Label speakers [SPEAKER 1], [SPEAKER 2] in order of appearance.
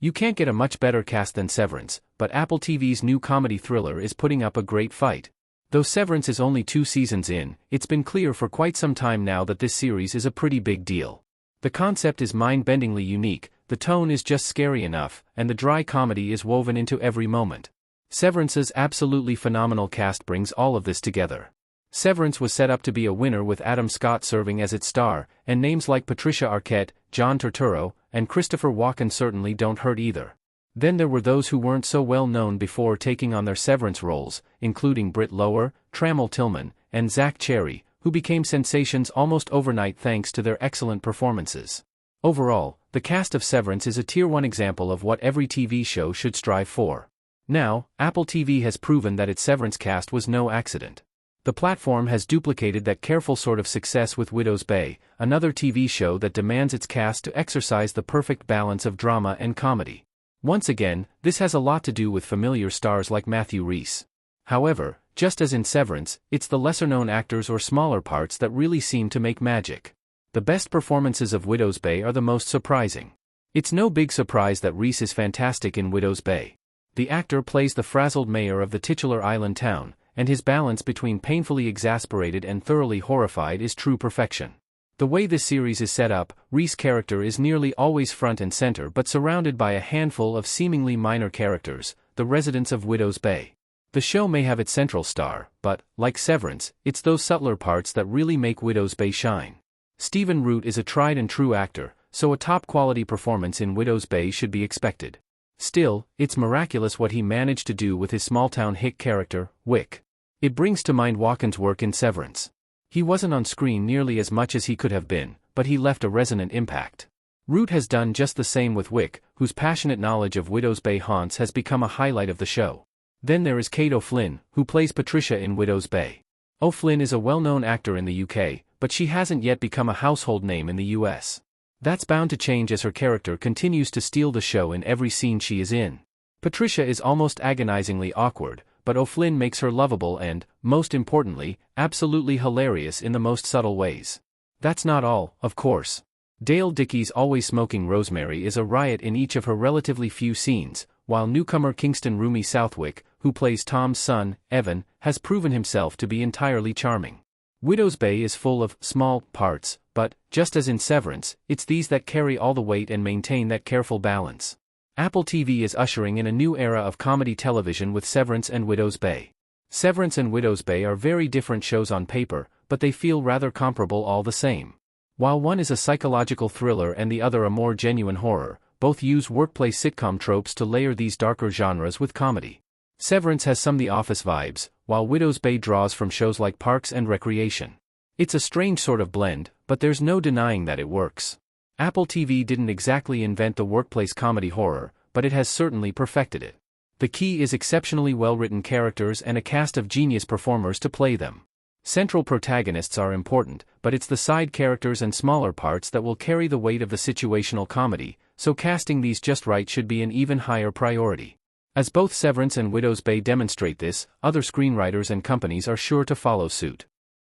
[SPEAKER 1] You can't get a much better cast than Severance, but Apple TV's new comedy thriller is putting up a great fight. Though Severance is only 2 seasons in, it's been clear for quite some time now that this series is a pretty big deal. The concept is mind-bendingly unique, the tone is just scary enough, and the dry comedy is woven into every moment. Severance's absolutely phenomenal cast brings all of this together. Severance was set up to be a winner with Adam Scott serving as its star, and names like Patricia Arquette, John Turturro, and Christopher Walken certainly don't hurt either. Then there were those who weren't so well known before taking on their Severance roles, including Britt Lower, Trammell Tillman, and Zach Cherry, who became sensations almost overnight thanks to their excellent performances. Overall, the cast of Severance is a Tier 1 example of what every TV show should strive for. Now, Apple TV has proven that its Severance cast was no accident. The platform has duplicated that careful sort of success with Widow's Bay, another TV show that demands its cast to exercise the perfect balance of drama and comedy. Once again, this has a lot to do with familiar stars like Matthew Rhys. However, just as in Severance, it's the lesser-known actors or smaller parts that really seem to make magic. The best performances of Widow's Bay are the most surprising. It's no big surprise that Rhys is fantastic in Widow's Bay. The actor plays the frazzled mayor of the titular island town, and his balance between painfully exasperated and thoroughly horrified is true perfection. The way this series is set up, Rhys' character is nearly always front and center but surrounded by a handful of seemingly minor characters, the residents of Widow's Bay. The show may have its central star, but, like Severance, it's those subtler parts that really make Widow's Bay shine. Stephen Root is a tried-and-true actor, so a top-quality performance in Widow's Bay should be expected. Still, it's miraculous what he managed to do with his small-town hick character, Wick. It brings to mind Walken's work in Severance. He wasn't on screen nearly as much as he could have been, but he left a resonant impact. Root has done just the same with Wick, whose passionate knowledge of Widow's Bay haunts has become a highlight of the show. Then there is Kate O'Flynn, who plays Patricia in Widow's Bay. O'Flynn is a well-known actor in the UK, but she hasn't yet become a household name in the US. That's bound to change as her character continues to steal the show in every scene she is in. Patricia is almost agonizingly awkward, but O'Flynn makes her lovable and, most importantly, absolutely hilarious in the most subtle ways. That's not all, of course. Dale Dickey's always smoking Rosemary is a riot in each of her relatively few scenes, while newcomer Kingston Rumi Southwick, who plays Tom's son, Evan, has proven himself to be entirely charming. Widow's Bay is full of small parts, but, just as in Severance, it's these that carry all the weight and maintain that careful balance. Apple TV is ushering in a new era of comedy television with Severance and Widow's Bay. Severance and Widow's Bay are very different shows on paper, but they feel rather comparable all the same. While one is a psychological thriller and the other a more genuine horror, both use workplace sitcom tropes to layer these darker genres with comedy. Severance has some The Office vibes, while Widow's Bay draws from shows like Parks and Recreation. It's a strange sort of blend, but there's no denying that it works. Apple TV didn't exactly invent the workplace comedy horror, but it has certainly perfected it. The key is exceptionally well-written characters and a cast of genius performers to play them. Central protagonists are important, but it's the side characters and smaller parts that will carry the weight of the situational comedy, so casting these just right should be an even higher priority. As both Severance and Widow's Bay demonstrate this, other screenwriters and companies are sure to follow suit.